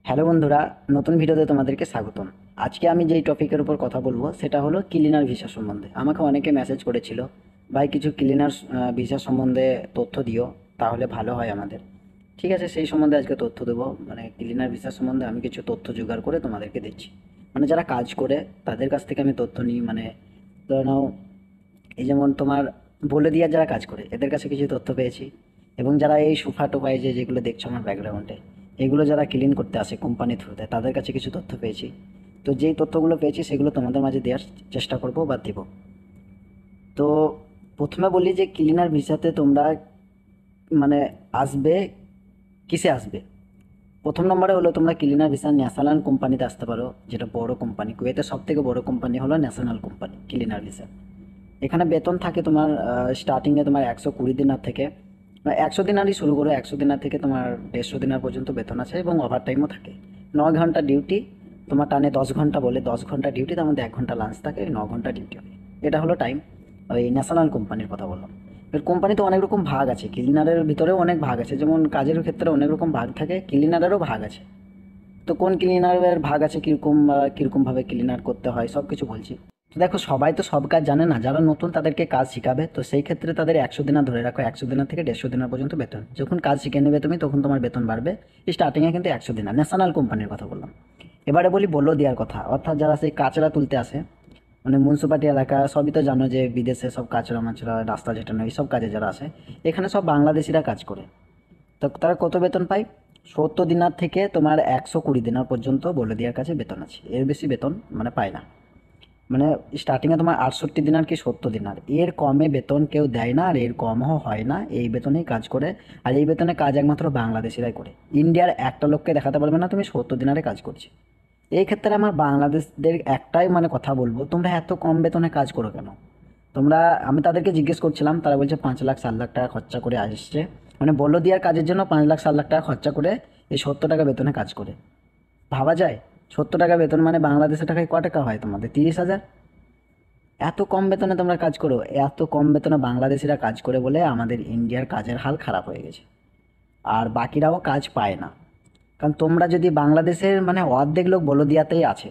Hello বন্ধুরা, নতুন ভিডিওতে তোমাদেরকে স্বাগতম। আজকে আমি যেই টপিকের উপর কথা বলবো সেটা হলো ক্লিনার ভিসা সম্বন্ধে। আমাকে অনেকে মেসেজ করেছিল, ভাই কিছু ক্লিনার ভিসা সম্বন্ধে তথ্য দিও, তাহলে ভালো হয় আমাদের। ঠিক আছে, সেই সম্বন্ধে আজকে তথ্য দেবো। মানে ক্লিনার ভিসা সম্বন্ধে আমি কিছু তথ্য জোগাড় করে তোমাদেরকে দিচ্ছি। মানে যারা কাজ করে তাদের কাছ থেকে আমি তথ্য নিই। মানে ধরে নাও, এই যেমন তোমার বলে দিয়া যারা কাজ করে এদের কাছে কিছু তথ্য পেয়েছি, এবং যারা এই সোফা টোফা এই যে যেগুলো দেখছো আমার ব্যাকগ্রাউন্ডে, এগুলো যারা ক্লিন করতে আসে কোম্পানি থ্রুতে তাদের কাছে কিছু তথ্য পেয়েছি। তো যেই তথ্যগুলো পেয়েছি সেগুলো তোমাদের মাঝে দেওয়ার চেষ্টা করব বা দেব। তো প্রথমে বলি যে ক্লিনার ভিসাতে তোমরা মানে আসবে কিসে আসবে। প্রথম নম্বরে হলো তোমরা ক্লিনার ভিসা ন্যাশনাল কোম্পানিতে আসতে পারো, যেটা বড় কোম্পানি। কুয়েতের সব থেকে বড় কোম্পানি হলো ন্যাশনাল কোম্পানি ক্লিনার ভিসা। এখানে বেতন থাকে তোমার স্টার্টিংয়ে তোমার 120 দিনার থেকে 100 দিনারই শুরু করো। 100 দিনার থেকে তোমার 150 দিনার পর্যন্ত বেতন আছে, এবং ওভার টাইমও থাকে। 9 ঘন্টা ডিউটি, তোমার টানে 10 ঘন্টা বলে 10 ঘন্টা ডিউটি, তার মধ্যে 1 ঘন্টা লাঞ্চ থাকে, 9 ঘন্টা ডিউটি হবে। এটা হলো টাইম। ওই ন্যাশনাল কোম্পানির কথা বললাম। এর কোম্পানিতে অনেক রকম ভাগ আছে, ক্লিনারের ভিতরেও অনেক ভাগ আছে। যেমন কাজের ক্ষেত্রে অনেক রকম ভাগ থাকে, ক্লিনারেরও ভাগ আছে। তো কোন ক্লিনারের ভাগ আছে, কীরকম কীরকমভাবে ক্লিনার করতে হয় সব কিছু বলছি। তো দেখো, সবাই তো সব কাজ জানে না। যারা নতুন তাদেরকে কাজ শিখাবে, তো সেই ক্ষেত্রে তাদের 100 দিনা ধরে রাখো। 100 দিনা থেকে 150 দিনের পর্যন্ত বেতন। যখন কাজ শিখে নেবে তুমি তখন তোমার বেতন বাড়বে। স্টার্টিংয়ে কিন্তু 100 দিনা, ন্যাশনাল কোম্পানির কথা বললাম। এবারে বলি বলো দেওয়ার কথা, অর্থাৎ যারা সেই কাঁচরা তুলতে আসে, মানে মিউনিসিপালিটি এলাকা সবই তো জানো যে বিদেশে সব কাঁচরা মাচরা রাস্তা যেটানো এইসব কাজে যারা আসে, এখানে সব বাংলাদেশিরা কাজ করে। তো তারা কত বেতন পায়? 70 দিনার থেকে তোমার 120 দিনার পর্যন্ত বলে দেওয়ার কাছে বেতন আছে। এর বেশি বেতন মানে পায় না। মানে স্টার্টিংয়ে তোমার 68 দিনার কি 70 দিনার, এর কমে বেতন কেউ দেয় না, আর এর কমও হয় না। এই বেতনেই কাজ করে। আর এই বেতনে কাজ একমাত্র বাংলাদেশিরাই করে। ইন্ডিয়ার একটা লোককে দেখাতে পারবে না তুমি 70 দিনারে কাজ করছে। এই ক্ষেত্রে আমার বাংলাদেশদের একটাই মানে কথা বলবো, তোমরা এত কম বেতনে কাজ করো কেন? তোমরা, আমি তাদেরকে জিজ্ঞেস করছিলাম, তারা বলছে 5 লাখ 7 লাখ টাকা খরচা করে আসছে। মানে বললো দিয়ার কাজের জন্য 5 লাখ 7 লাখ টাকা খরচা করে এই 70 টাকা বেতনে কাজ করে। ভাবা যায়? 70 টাকা বেতন মানে বাংলাদেশের টাকায় ক টাকা হয় তোমাদের? 30,000। এত কম বেতনে তোমরা কাজ করো। এত কম বেতনে বাংলাদেশিরা কাজ করে বলে আমাদের ইন্ডিয়ার কাজের হাল খারাপ হয়ে গেছে। আর বাকিরাও কাজ পায় না। কারণ তোমরা যদি বাংলাদেশের মানে অর্ধেক লোক বলদিয়াতেই আছে,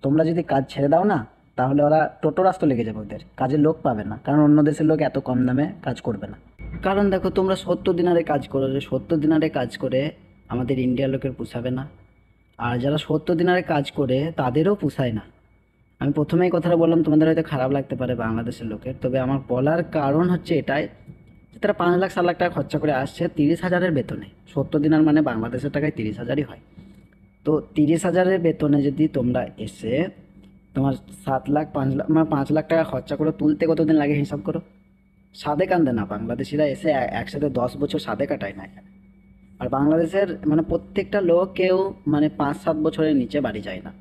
তোমরা যদি কাজ ছেড়ে দাও না, তাহলে ওরা টোটো রাস্তা লেগে যাবে, ওদের কাজের লোক পাবে না। কারণ অন্য দেশের লোক এত কম দামে কাজ করবে না। কারণ দেখো, তোমরা 70 দিনারে কাজ করো, যে 70 দিনারে কাজ করে আমাদের ইন্ডিয়ার লোকের পোষাবে না। আর যারা 70 দিনারে কাজ করে তাদেরও পোষায় না। আমি প্রথমেই কথাটা বললাম, তোমাদের হয়তো খারাপ লাগতে পারে বাংলাদেশের লোকের, তবে আমার বলার কারণ হচ্ছে এটাই যে তারা 5 লাখ 7 লাখ টাকা খরচা করে আসছে 30,000-এর বেতনে। 70 দিনার মানে বাংলাদেশের টাকায় 30,000-ই হয়। তো 30,000-এর বেতনে যদি তোমরা এসে তোমার 7 লাখ 5 লাখ মানে 5 লাখ টাকা খরচা করে তুলতে কতদিন লাগে হিসাব করো। সাদে কান্দে না, বাংলাদেশিরা এসে একসাথে 10 বছর সাদে কাটায় না এখানে। আর বাংলাদেশের মানে প্রত্যেকটা লোক কেউ মানে 5-7 বছরের নিচে বাড়ি যায় না।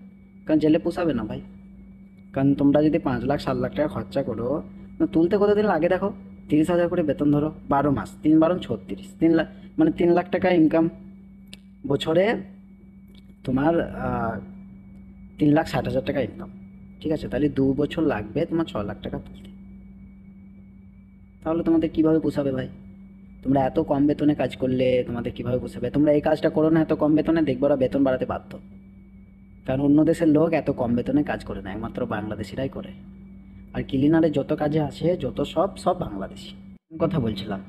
কারণ জেলে পোষাবে না ভাই। কারণ তোমরা যদি 5 লাখ 7 লাখ টাকা খরচা করো, তুলতে কতদিন লাগে দেখো। 30,000 করে বেতন ধরো, 12 মাস, 3 12 36, 3 লাখ মানে 3 লাখ টাকা ইনকাম বছরে। তোমার 3,60,000 টাকা ইনকাম। ঠিক আছে, তাহলে 2 বছর লাগবে তোমার 6 লাখ টাকা তুলতে। তাহলে তোমাদের কিভাবে পোষাবে ভাই? তোমরা এত কম বেতনে কাজ করলে তোমাদের কিভাবে পোষাবে? তোমরা এই কাজটা করো না এত কম বেতনে, দেখবো ওরা বেতন বাড়াতে বাধ্য। কারণ অন্য দেশের লোক এত কম বেতনে কাজ করে না, একমাত্র বাংলাদেশিরাই করে। আর ক্লিনারে যত কাজে আছে যত সব সব বাংলাদেশি। কথা বলছিলাম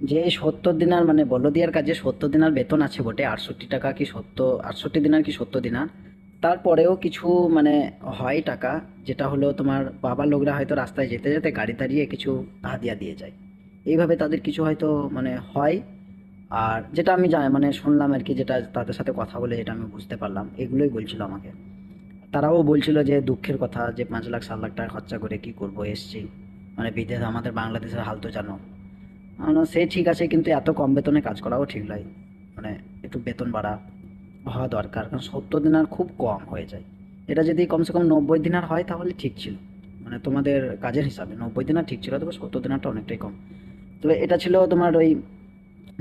যে 70 দিনার মানে বলদিয়ার কাজে 70 দিনার বেতন আছে বটে, 68 টাকা কি 70, 68 দিনার কি 70 দিনার। তারপরেও কিছু মানে হয় টাকা, যেটা হলো তোমার বাবা লোকরা হয়তো রাস্তায় যেতে যেতে গাড়ি দাঁড়িয়ে কিছু হাদিয়া দিয়ে যায়। এইভাবে তাদের কিছু হয়তো মানে হয়। আর যেটা আমি জানি মানে শুনলাম আর কি, যেটা তাদের সাথে কথা বলে যেটা আমি বুঝতে পারলাম, এগুলোই বলছিল আমাকে। তারাও বলছিল যে দুঃখের কথা, যে 5 লাখ 7 লাখ টাকা খরচা করে কি করব, এসছি মানে বিদেশ, আমাদের বাংলাদেশের হাল তো জানো। সে ঠিক আছে, কিন্তু এত কম বেতনে কাজ করাও ঠিক নয়। মানে একটু বেতন বাড়া হওয়া দরকার, কারণ 70 দিনার খুব কম হয়ে যায়। এটা যদি কমসে কম 90 দিনার হয় তাহলে ঠিক ছিল। মানে তোমাদের কাজের হিসাবে 90 দিনার ঠিক ছিল, তবে 70 দিনারটা অনেকটাই কম। তবে এটা ছিল তোমার ওই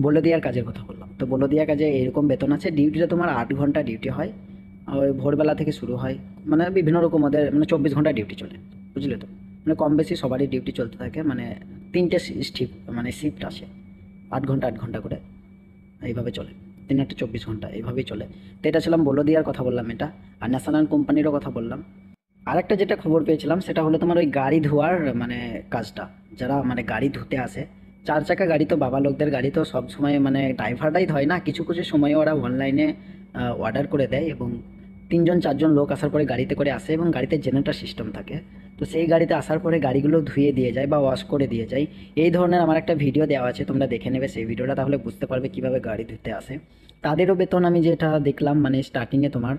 বলে দেওয়ার কাজের কথা বললাম। তো বলে দেওয়া কাজে এরকম বেতন আছে। ডিউটিটা তোমার 8 ঘন্টা ডিউটি হয়। ওই ভোরবেলা থেকে শুরু হয়। মানে বিভিন্ন রকম ওদের মানে 24 ঘন্টা ডিউটি চলে। বুঝলে তো? মানে কম বেশি সবারই ডিউটি চলতে থাকে। মানে 3টে শিফট মানে শিফট আসে, 8 ঘন্টা 8 ঘন্টা করে এইভাবে চলে। 3 টা 24 ঘন্টা এইভাবেই চলে। তো এটা ছিলাম বলদিয়ার কথা বললাম এটা, আর ন্যাশনাল কোম্পানিরও কথা বললাম। আরেকটা যেটা খবর পেয়েছিলাম সেটা হলো তোমার ওই গাড়ি ধোয়ার মানে কাজটা, যারা মানে গাড়ি ধুতে আসে, 4 চাকা গাড়ি তো বাবা লোকদের গাড়ি তো সব সময় মানে ড্রাইভাররাই ধয় না, কিছু কিছু সময় ওরা অনলাইনে অর্ডার করে দেয় এবং 3 জন 4 জন লোক আসার পরে গাড়িতে করে আসে এবং গাড়িতে জেনারেটর সিস্টেম থাকে। তো সেই গাড়িতে আসার পরে গাড়িগুলো ধুয়ে দিয়ে যায় বা ওয়াশ করে দিয়ে যায়। এই ধরনের আমার একটা ভিডিও দেওয়া আছে, তোমরা দেখে নেবে সেই ভিডিওটা, তাহলে বুঝতে পারবে কিভাবে গাড়ি ধুতে আসে। তাদেরও বেতন আমি যেটা দেখলাম মানে স্টার্টিংয়ে তোমার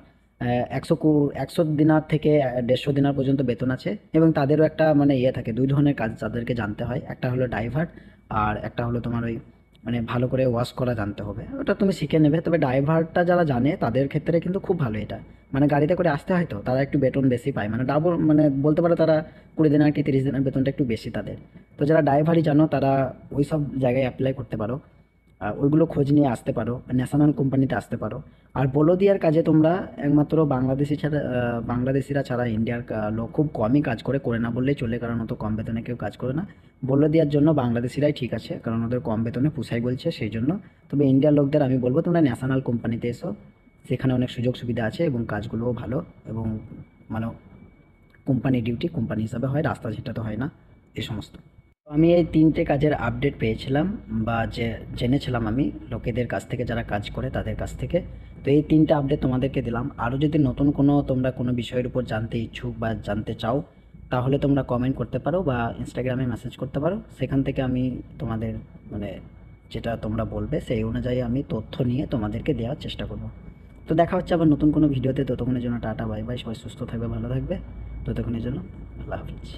100 দিনার থেকে 150 দিনার পর্যন্ত বেতন আছে এবং তাদেরও একটা মানে ইয়ে থাকে, 2 ধরনের কাজ তাদেরকে জানতে হয়, একটা হলো ড্রাইভার আর একটা হলো তোমার ওই মানে ভালো করে ওয়াশ করা জানতে হবে, ওটা তুমি শিখে নেবে। তবে ড্রাইভারটা যারা জানে তাদের ক্ষেত্রে কিন্তু খুব ভালো এটা, মানে গাড়িতে করে আসতে হয় তো তারা একটু বেতন বেশি পায়, মানে ডাবল মানে বলতে পারো তারা 20 দিনের কি 30 দিনের বেতনটা একটু বেশি তাদের। তো যারা ড্রাইভারই জানো তারা ওই সব জায়গায় অ্যাপ্লাই করতে পারো, ওইগুলো খোঁজ নিয়ে আসতে পারো, ন্যাশনাল কোম্পানিতে আসতে পারো। আর বলদিয়ার কাজে তোমরা একমাত্র বাংলাদেশিরা ছাড়া ইন্ডিয়ার লোক খুব কমই কাজ করে না বললেই চলে, কারণ অত কম বেতনে কেউ কাজ করে না। বলদিয়ার জন্য বাংলাদেশিরাই ঠিক আছে, কারণ ওদের কম বেতনে পুষাই বলছে সেই জন্য। তবে ইন্ডিয়ার লোকদের আমি বলবো তোমরা ন্যাশনাল কোম্পানিতে এসো, সেখানে অনেক সুযোগ সুবিধা আছে এবং কাজগুলোও ভালো এবং মানে কোম্পানি ডিউটি কোম্পানি হিসাবে হয়, রাস্তা যেটা তো হয় না, এই সমস্ত। তো আমি এই 3টে কাজের আপডেট পেয়েছিলাম বা জেনেছিলাম আমি লোকেদের কাছ থেকে, যারা কাজ করে তাদের কাছ থেকে। তো এই 3টে আপডেট তোমাদেরকে দিলাম। আরও যদি নতুন তোমরা কোনো বিষয়ের উপর জানতে ইচ্ছুক বা জানতে চাও, তাহলে তোমরা কমেন্ট করতে পারো বা ইনস্টাগ্রামে মেসেজ করতে পারো, সেখান থেকে আমি তোমাদের মানে যেটা তোমরা বলবে সেই অনুযায়ী আমি তথ্য নিয়ে তোমাদেরকে দেওয়ার চেষ্টা করব। তো দেখা হচ্ছে আবার নতুন কোনো ভিডিওতে, ততক্ষণের জন্য টাটা বাই বাই, সবাই সুস্থ থাকবে ভালো থাকবে, ততক্ষণের জন্য আল্লাহ হাফিজ।